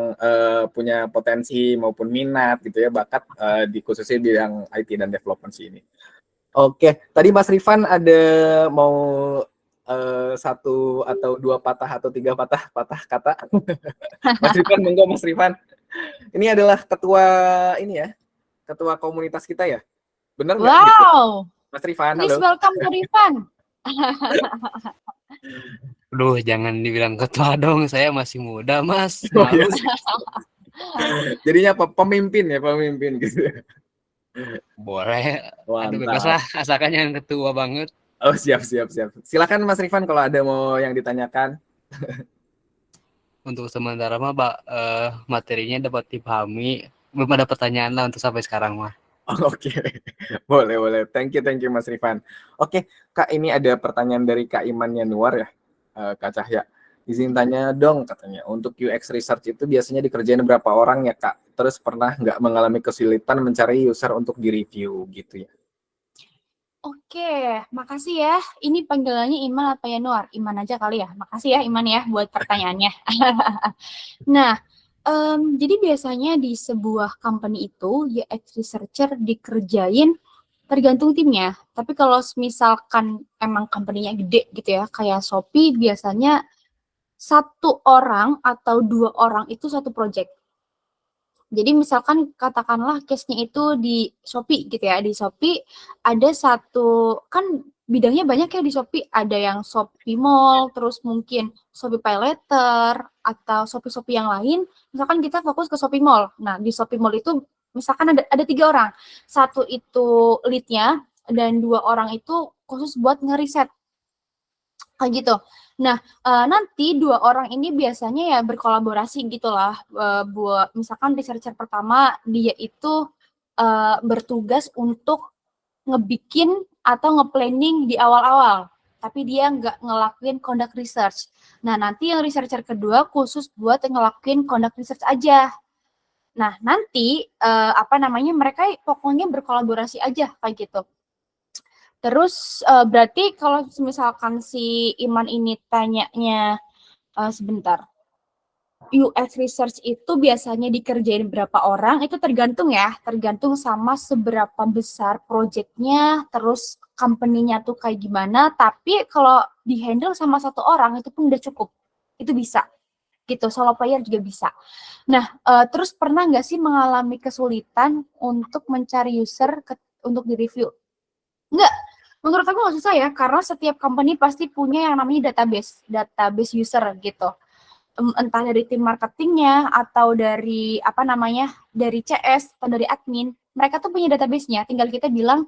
punya potensi maupun minat gitu ya, bakat di khususnya bidang IT dan development sih ini. Oke, tadi Mas Rifan ada mau satu atau dua patah atau tiga patah kata. Mas Rifan, monggo Mas Rifan. Ini adalah ketua komunitas kita ya. Benar nggak? Wow. Mas Rifan, Please halo. welcome to Rifan. Aduh, jangan dibilang ketua dong, saya masih muda, Mas. Oh, iya. Jadinya pemimpin gitu. Boleh. Aduh, Mantap. bebas lah, asalkan jangan ketua banget. Oh, siap. Silakan Mas Rifan kalau ada mau yang ditanyakan. Untuk sementara mah, materinya dapat dipahami. Belum ada pertanyaan lah untuk sampai sekarang mah. Oke. Boleh. Thank you Mas Rifan. Oke, Kak, ini ada pertanyaan dari Kak Iman Yanuar ya, Kak Cahya. Izin tanya dong katanya, untuk UX research itu biasanya dikerjain berapa orang ya Kak? Terus pernah nggak mengalami kesulitan mencari user untuk di-review gitu ya? Oke, makasih ya. Ini panggilannya Iman atau Yanuar? Iman aja kali ya. Makasih ya Iman ya buat pertanyaannya. Nah, jadi biasanya di sebuah company itu UX researcher dikerjain tergantung timnya. Tapi kalau misalkan emang company-nya gede gitu ya, kayak Shopee biasanya 1 orang atau 2 orang itu satu project. Jadi misalkan katakanlah case-nya itu di Shopee gitu ya. Di Shopee ada kan bidangnya banyak ya di Shopee. Ada yang Shopee Mall, terus mungkin Shopee Pay Later, atau Shopee-Shopee yang lain. Misalkan kita fokus ke Shopee Mall. Nah, di Shopee Mall itu misalkan ada 3 orang. 1 itu lead-nya, dan 2 orang itu khusus buat ngeriset. Kayak gitu. Nah, nanti 2 orang ini biasanya ya berkolaborasi gitulah, buat misalkan researcher pertama dia itu bertugas untuk ngebikin atau nge-planning di awal-awal, tapi dia nggak ngelakuin conduct research. Nah, nanti yang researcher kedua khusus buat yang ngelakuin conduct research aja. Nah, nanti mereka pokoknya berkolaborasi aja kayak gitu. Terus berarti kalau misalkan si Iman ini tanyanya sebentar. UX research itu biasanya dikerjain berapa orang, itu tergantung sama seberapa besar projectnya, terus company-nya tuh kayak gimana, tapi kalau di-handle sama satu orang itu pun udah cukup, itu bisa, gitu, solo player juga bisa. Nah, terus pernah nggak sih mengalami kesulitan untuk mencari user untuk di-review? Nggak, menurut aku nggak susah ya, karena setiap company pasti punya yang namanya database user gitu. Entah dari tim marketingnya atau dari dari CS atau dari admin, mereka tuh punya database-nya. Tinggal kita bilang,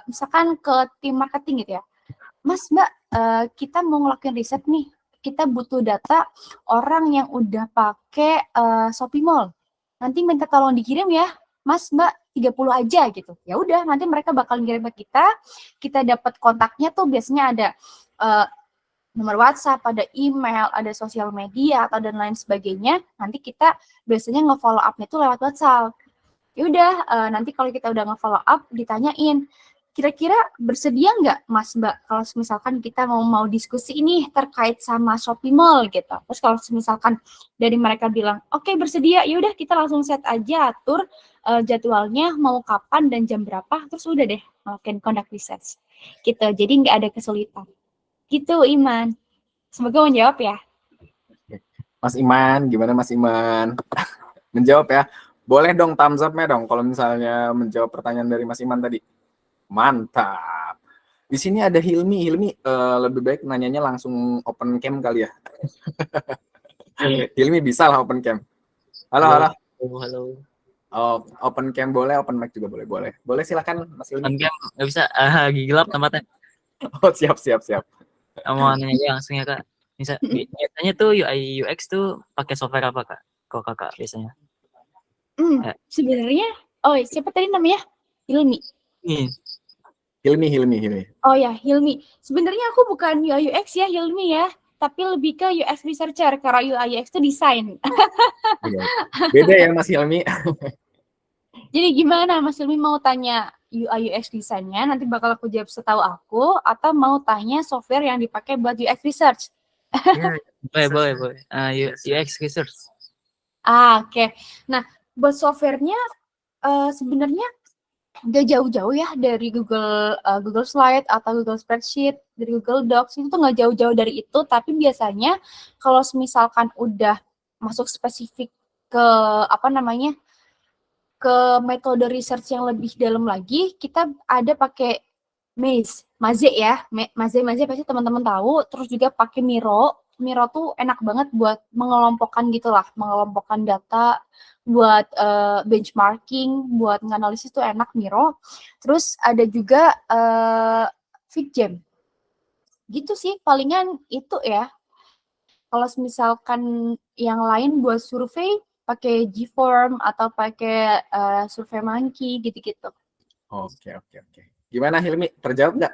misalkan ke tim marketing gitu ya, Mas, Mbak, kita mau ngelakuin riset nih, kita butuh data orang yang udah pakai Shopee Mall. Nanti minta tolong dikirim ya, Mas, Mbak, 30 aja gitu. Ya udah, nanti mereka bakal ngirim ke kita dapat kontaknya tuh biasanya ada nomor WhatsApp, ada email, ada sosial media atau dan lain sebagainya. Nanti kita biasanya nge-follow up-nya tuh lewat WhatsApp. Ya udah, nanti kalau kita udah nge-follow up, ditanyain, kira-kira bersedia nggak Mas Mbak kalau misalkan kita mau diskusi ini terkait sama Shopee Mall gitu. Terus kalau misalkan dari mereka bilang, oke, bersedia, ya udah kita langsung set aja atur jadwalnya mau kapan dan jam berapa, terus udah deh ngelakuin conduct research. Gitu, jadi nggak ada kesulitan. Gitu, Iman. Semoga menjawab ya. Mas Iman, gimana Mas Iman? Menjawab ya. Boleh dong thumbs up-nya dong kalau misalnya menjawab pertanyaan dari Mas Iman tadi. Mantap. Di sini ada Hilmi. Hilmi lebih baik nanyanya langsung open cam kali ya. Hilmi bisa lah open cam. Halo. Halo. Oh, open cam boleh, open mic juga boleh. Boleh silakan Mas Hilmi. Open cam nggak bisa, lagi gelap tempatnya. Oh, siap. Mau nanya aja langsung ya Kak. Biasanya tuh UI UX tuh pakai software apa Kak? Kok Kakak biasanya? Sebenarnya, siapa tadi namanya? Hilmi. Hilmi. Oh ya, Hilmi. Sebenarnya aku bukan UI UX ya, Hilmi ya, tapi lebih ke UX researcher karena UI UX itu desain. Beda ya Mas Hilmi. Jadi gimana Mas Hilmi, mau tanya UI UX desainnya, nanti bakal aku jawab setahu aku, atau mau tanya software yang dipakai buat UX research? Boleh. UX research. Oke. Nah, buat softwarenya sebenarnya nggak jauh-jauh ya dari Google Slide atau Google Spreadsheet, dari Google Docs, itu tuh nggak jauh-jauh dari itu, tapi biasanya kalau misalkan udah masuk spesifik ke ke metode research yang lebih dalam lagi, kita ada pakai Maze ya. Maze pasti teman-teman tahu. Terus juga pakai Miro. Miro tuh enak banget buat mengelompokkan data, buat benchmarking, buat nganalisis tuh enak Miro. Terus ada juga FigJam. Gitu sih, palingan itu ya. Kalau misalkan yang lain buat survei, pakai Gform atau pakai SurveyMonkey gitu-gitu. Oke. Gimana Hilmi? Terjawab nggak?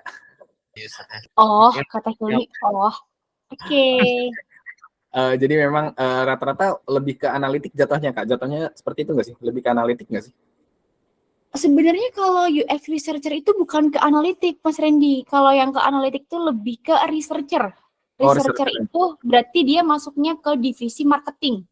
Oh, kata Hilmi. Oh, oke. Jadi memang rata-rata lebih ke analitik jatuhnya Kak. Jatuhnya seperti itu nggak sih? Lebih ke analitik nggak sih? Sebenarnya kalau UX researcher itu bukan ke analitik, Mas Randy. Kalau yang ke analitik itu lebih ke researcher. Researcher itu berarti dia masuknya ke divisi marketing.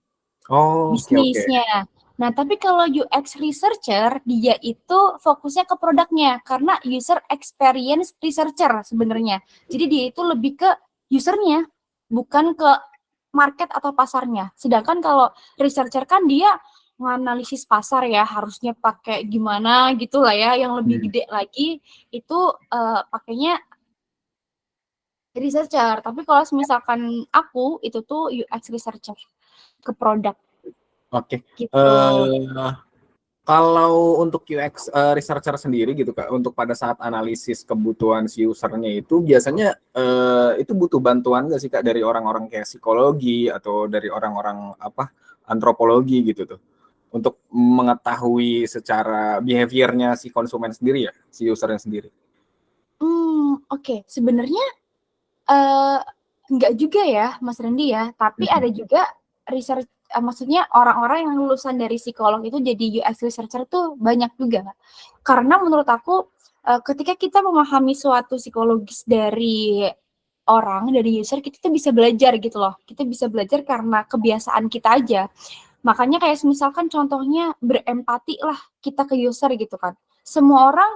Bisnisnya. Okay. Nah, tapi kalau UX researcher, dia itu fokusnya ke produknya, karena user experience researcher sebenarnya. Jadi dia itu lebih ke usernya, bukan ke market atau pasarnya. Sedangkan kalau researcher kan dia menganalisis pasar ya, harusnya pakai gimana gitu lah ya, yang lebih gede lagi, itu pakainya researcher. Tapi kalau misalkan aku, itu tuh UX researcher ke produk. Oke. Gitu. Kalau untuk UX researcher sendiri gitu Kak, untuk pada saat analisis kebutuhan si usernya itu biasanya itu butuh bantuan nggak sih Kak dari orang-orang kayak psikologi atau dari orang-orang antropologi gitu tuh? untuk mengetahui secara behaviornya si konsumen sendiri ya, si usernya sendiri? Oke. Sebenarnya enggak juga ya, Mas Randy ya. Tapi ada juga maksudnya orang-orang yang lulusan dari psikolog itu jadi UX researcher tuh banyak juga. Karena menurut aku ketika kita memahami suatu psikologis dari orang, dari user, kita tuh bisa belajar gitu loh. Kita bisa belajar karena kebiasaan kita aja. Makanya kayak misalkan contohnya berempati lah kita ke user gitu kan. Semua orang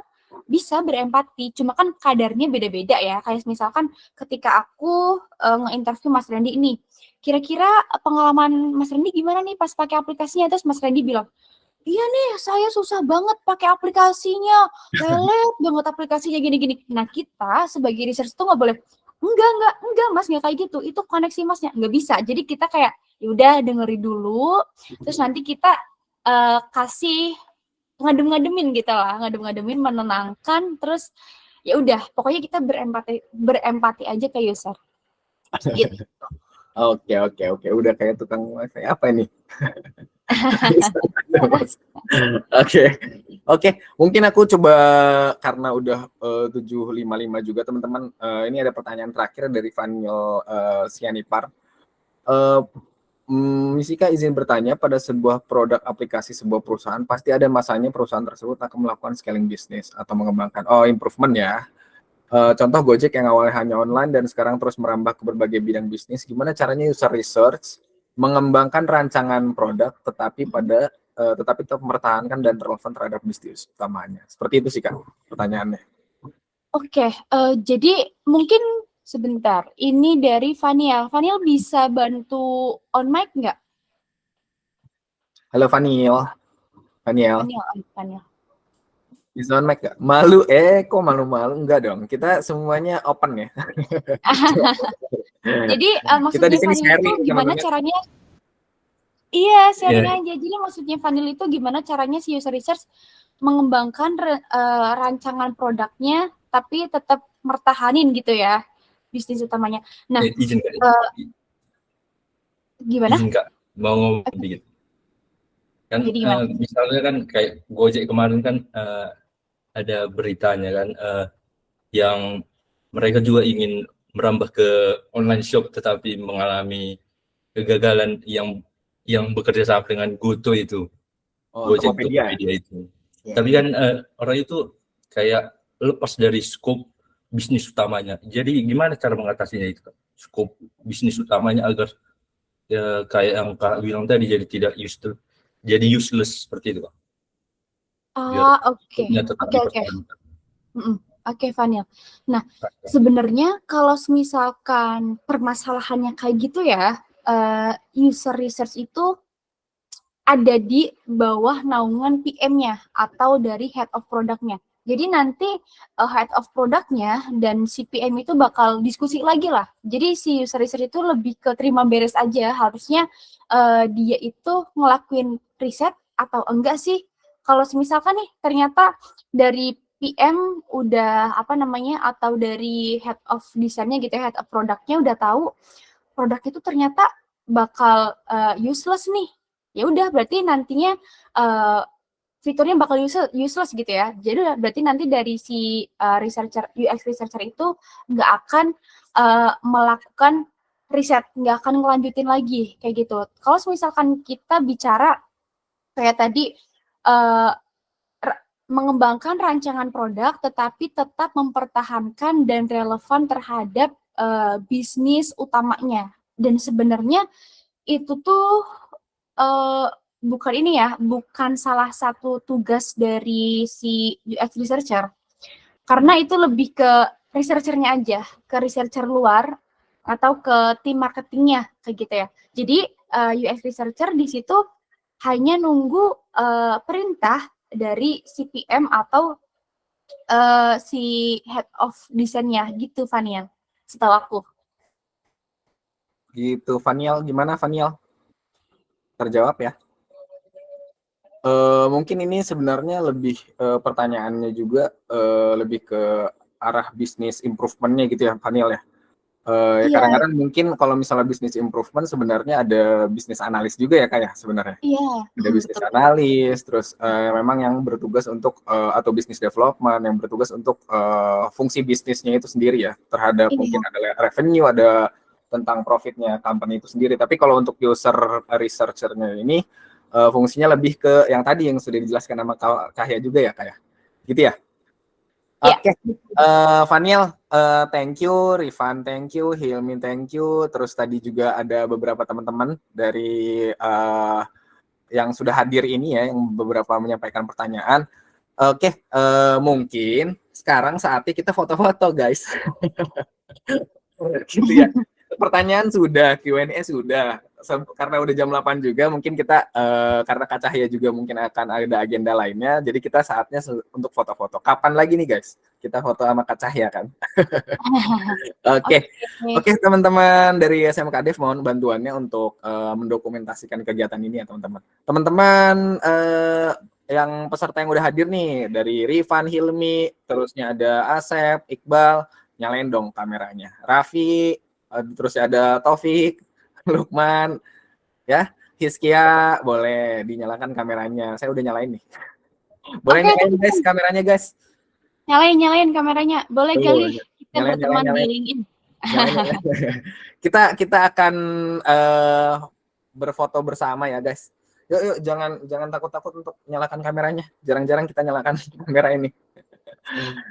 bisa berempati, cuma kan kadarnya beda-beda ya. Kayak misalkan ketika aku nge-interview Mas Randy ini, kira-kira pengalaman Mas Randy gimana nih pas pakai aplikasinya? Terus Mas Randy bilang, iya nih, saya susah banget pakai aplikasinya, lelet banget aplikasinya gini-gini. Nah kita sebagai research tuh nggak boleh, enggak Mas, nggak kayak gitu. Itu koneksi Masnya, nggak bisa. Jadi kita kayak, yaudah dengerin dulu, terus nanti kita kasih ngadem-ngademin gitu lah, ngadem-ngademin, menenangkan, terus ya udah, pokoknya kita berempati aja ke user. Gitu. Oke. Udah kayak tukang wifi apa ini? Oke. Mungkin aku coba, karena udah 7.55 juga teman-teman. Ini ada pertanyaan terakhir dari Vanil Sianipar. Misika izin bertanya, pada sebuah produk aplikasi sebuah perusahaan pasti ada masanya perusahaan tersebut akan melakukan scaling bisnis atau mengembangkan improvement ya. Contoh Gojek yang awalnya hanya online dan sekarang terus merambah ke berbagai bidang bisnis. Gimana caranya user research mengembangkan rancangan produk tetapi tetap mempertahankan dan relevan terhadap bisnis utamanya? Seperti itu sih Kak pertanyaannya. Oke, jadi mungkin sebentar. Ini dari Vaniel. Vaniel bisa bantu on mic nggak? Halo Vaniel. Vaniel. Bisa on mic nggak? Malu? Kok malu-malu? Enggak dong. Kita semuanya open ya. Jadi Kita di maksudnya sini Vanil itu sharing, gimana teman-teman. caranya? Iya, sharing aja. Jadi maksudnya Vanil itu gimana caranya si user research mengembangkan rancangan produknya, tapi tetap mertahanin gitu ya bisnis utamanya. Nah, izin Kak. Gimana? Izin Kak, mau ngomong dikit. Kan Jadi gimana? misalnya kan kayak Gojek kemarin kan ada beritanya kan yang mereka juga ingin merambah ke online shop tetapi mengalami kegagalan yang bekerja sama dengan Goto itu. Gojek Tokopedia itu. Ya. Tapi kan orang itu kayak lepas dari skop bisnis utamanya. Jadi gimana cara mengatasinya itu? Skop bisnis utamanya agar kayak yang Kak bilang tadi jadi useless seperti itu, Kak. Oke. Oke, Vanil. Nah, sebenarnya kalau misalkan permasalahannya kayak gitu ya, user research itu ada di bawah naungan PM-nya atau dari head of product-nya. Jadi nanti head of product-nya dan si PM itu bakal diskusi lagi lah. Jadi si user research itu lebih ke terima beres aja. Harusnya dia itu ngelakuin riset atau enggak sih. Kalau misalkan nih ternyata dari PM udah atau dari head of desainnya gitu ya, head of product-nya udah tahu produk itu ternyata bakal useless nih. Ya udah berarti nantinya fiturnya bakal useless gitu ya. Jadi berarti nanti dari si UX researcher itu nggak akan melakukan riset, nggak akan ngelanjutin lagi kayak gitu. Kalau misalkan kita bicara kayak tadi mengembangkan rancangan produk tetapi tetap mempertahankan dan relevan terhadap bisnis utamanya. Dan sebenarnya itu tuh bukan salah satu tugas dari si UX researcher. Karena itu lebih ke researchernya aja, ke researcher luar atau ke tim marketingnya kayak gitu ya. Jadi UX researcher di situ hanya nunggu perintah dari si PM atau si head of desainnya gitu, Vaniel. Setahu aku. Gitu, Vaniel. Gimana, Vaniel? Terjawab ya? Mungkin ini sebenarnya lebih pertanyaannya juga lebih ke arah bisnis improvement-nya gitu ya, Vaniel ya. Iya. Kadang-kadang mungkin kalau misalnya bisnis improvement sebenarnya ada bisnis analis juga ya kayak sebenarnya. Iya. Ada bisnis analis, terus memang yang bertugas untuk atau bisnis development yang bertugas untuk fungsi bisnisnya itu sendiri ya terhadap Iya. mungkin ada revenue, ada tentang profitnya company itu sendiri. Tapi kalau untuk user researcher-nya ini fungsinya lebih ke yang tadi yang sudah dijelaskan sama Kahya juga ya kayak gitu ya. Iya. Oke, Vaniel, thank you, Rifan, thank you, Hilmi, thank you. Terus tadi juga ada beberapa teman-teman dari yang sudah hadir ini ya, yang beberapa menyampaikan pertanyaan. Oke, mungkin sekarang saatnya kita foto-foto, guys. Gitu ya. Pertanyaan sudah, Q&A sudah. Karena udah jam 8 juga, mungkin kita karena Kak Cahya juga mungkin akan ada agenda lainnya, jadi kita saatnya untuk foto-foto. Kapan lagi nih guys? Kita foto sama Kak Cahya kan? Oke. Oke teman-teman dari SMK Dev mohon bantuannya untuk mendokumentasikan kegiatan ini ya teman-teman. Teman-teman yang peserta yang udah hadir nih dari Rifan, Hilmi, terusnya ada Asep, Iqbal, nyalain dong kameranya. Raffi, terus ada Taufik, Lukman, ya, Hiskia, boleh dinyalakan kameranya. Saya udah nyalain nih. Boleh nyalain guys kameranya guys. Nyalain kameranya. Boleh kali kita berteman di LinkedIn. Kita akan berfoto bersama ya guys. Yuk jangan takut-takut untuk nyalakan kameranya. Jarang-jarang kita nyalakan kamera ini.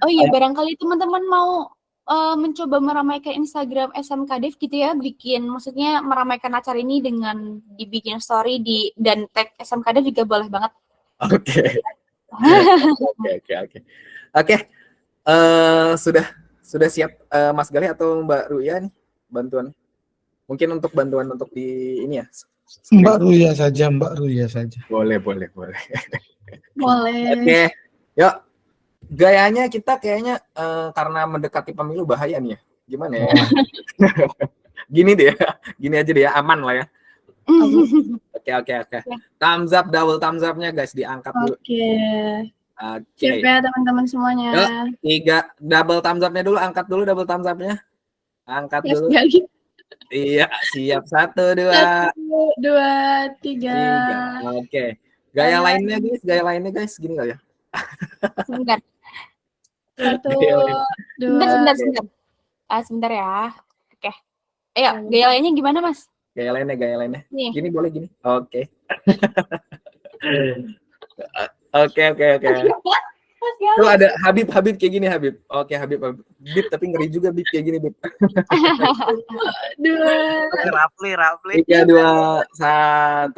Oh iya, barangkali teman-teman mau mencoba meramaikan Instagram SMK Dev gitu ya, maksudnya meramaikan acara ini dengan dibikin story dan tag SMK Dev juga boleh banget. Oke. Sudah siap Mas Galih atau Mbak Ruya nih bantuan? Mungkin untuk bantuan untuk di ini ya. Mbak Ruya saja. Boleh. Boleh. Oke. Yuk. Gayanya kita kayaknya karena mendekati pemilu bahaya nih ya. Gimana ya? Gini aja deh ya, aman lah ya. Oke. Thumbs up, double thumbs up-nya guys, diangkat dulu. Oke. Siap ya teman-teman semuanya. Yuk, 3 double thumbs up-nya dulu, angkat dulu double thumbs up-nya. Angkat dulu. Iya, siap. 1, 2, 3. Oke. Gaya lainnya guys, gini kali ya. Sebentar. 1, 2. Sebentar ya. Oke. Ayo, gaya lainnya gimana, Mas? Gaya lainnya. Nih. Gini boleh gini. Oke. Oke. Tuh ada Habib kayak gini Habib. Oke, Habib. Bib tapi ngeri juga Bib kayak gini Bib. 2. Rapli. 3, 2, 1.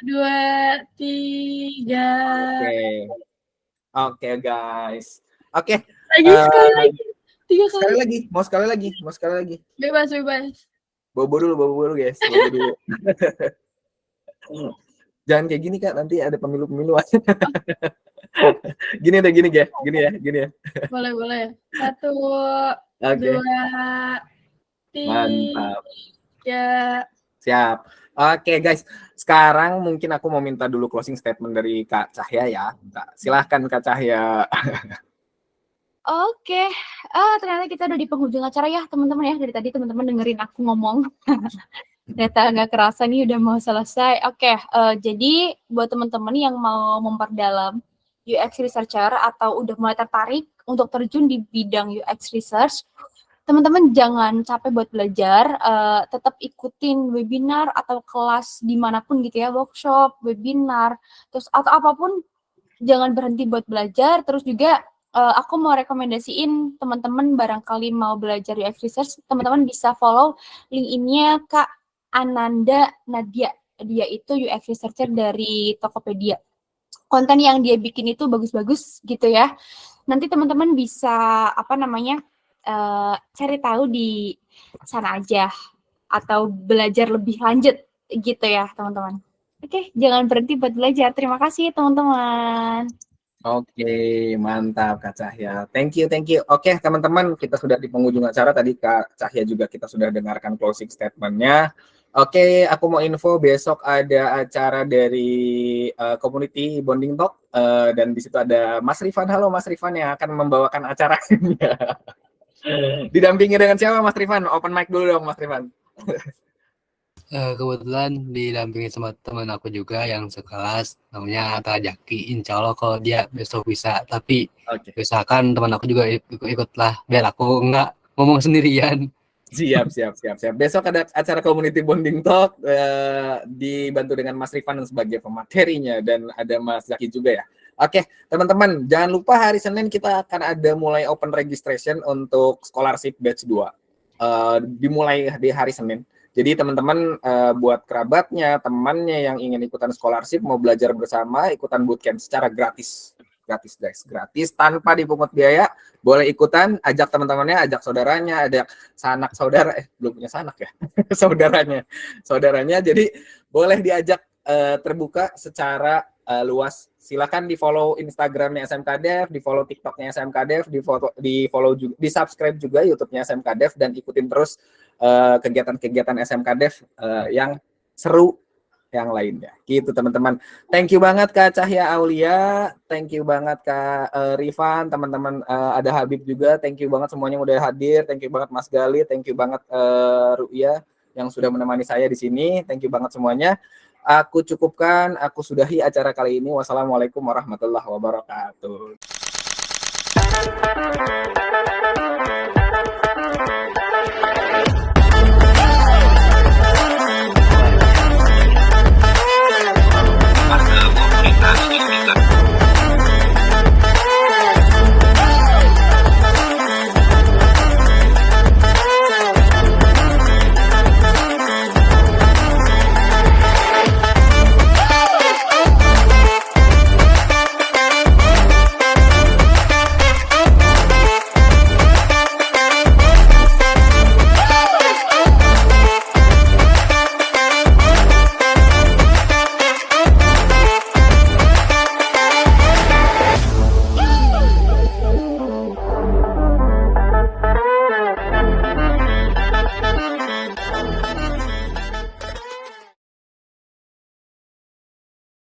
2, 3. Oke, guys. Oke. Sekali lagi. 3 kali. Mau sekali lagi. Bebas. Bobo dulu guys. Jangan kayak gini Kak, nanti ada pemilu-pemilu. Gini ya. Boleh. 1, 2, 3. Mantap. Siap. Oke guys, sekarang mungkin aku mau minta dulu closing statement dari Kak Cahya ya. Silahkan Kak Cahya. Oke. Ternyata kita udah di penghujung acara ya teman-teman ya. Dari tadi teman-teman dengerin aku ngomong. Ternyata nggak kerasa nih udah mau selesai. Oke, jadi buat teman-teman yang mau memperdalam UX researcher atau udah mulai tertarik untuk terjun di bidang UX research, teman-teman jangan capek buat belajar, tetap ikutin webinar atau kelas dimanapun gitu ya, workshop, webinar, terus atau apapun, jangan berhenti buat belajar. Terus juga aku mau rekomendasiin teman-teman barangkali mau belajar UX research, teman-teman bisa follow link-nya Kak Ananda Nadia. Dia itu UX researcher dari Tokopedia. Konten yang dia bikin itu bagus-bagus gitu ya. Nanti teman-teman bisa cari tahu di sana aja atau belajar lebih lanjut gitu ya teman-teman. Oke, jangan berhenti buat belajar. Terima kasih teman-teman. Oke, mantap Kak Cahya. Thank you. Oke, teman-teman, kita sudah di penghujung acara. Tadi Kak Cahya juga kita sudah dengarkan closing statement-nya. Oke, aku mau info besok ada acara dari Community Bonding Talk dan di situ ada Mas Rifan. Halo Mas Rifan yang akan membawakan acaranya. Didampingi dengan siapa Mas Rifan? Open mic dulu dong Mas Rifan. Kebetulan didampingi sama teman aku juga yang sekelas, namanya Atta Jaki. Insya Allah kalau dia besok bisa, tapi Oke. misalkan teman aku juga ikut-ikutlah, biar aku nggak ngomong sendirian. Siap. Besok ada acara community bonding talk dibantu dengan Mas Rifan sebagai pematerinya dan ada Mas Zaki juga ya. Oke, teman-teman, jangan lupa hari Senin kita akan ada mulai open registration untuk scholarship batch 2. Dimulai di hari Senin. Jadi teman-teman buat kerabatnya, temannya yang ingin ikutan scholarship mau belajar bersama, ikutan bootcamp secara gratis. Gratis guys, gratis tanpa dipungut biaya. Boleh ikutan, ajak teman-temannya, ajak saudaranya, ajak sanak saudara, belum punya sanak ya. saudaranya. Jadi boleh diajak terbuka secara luas. Silakan di-follow Instagramnya SMK Dev, di-follow TikToknya SMK Dev, di-follow juga, di-subscribe juga YouTube-nya SMK Dev dan ikutin terus kegiatan-kegiatan SMK Dev yang seru yang lainnya. Gitu teman-teman. Thank you banget Kak Cahya Aulia, thank you banget Kak Rifan, teman-teman ada Habib juga, thank you banget semuanya yang udah hadir, thank you banget Mas Gali, thank you banget Ru'ya yang sudah menemani saya di sini, thank you banget semuanya. Aku cukupkan, aku sudahi acara kali ini. Wassalamualaikum warahmatullahi wabarakatuh.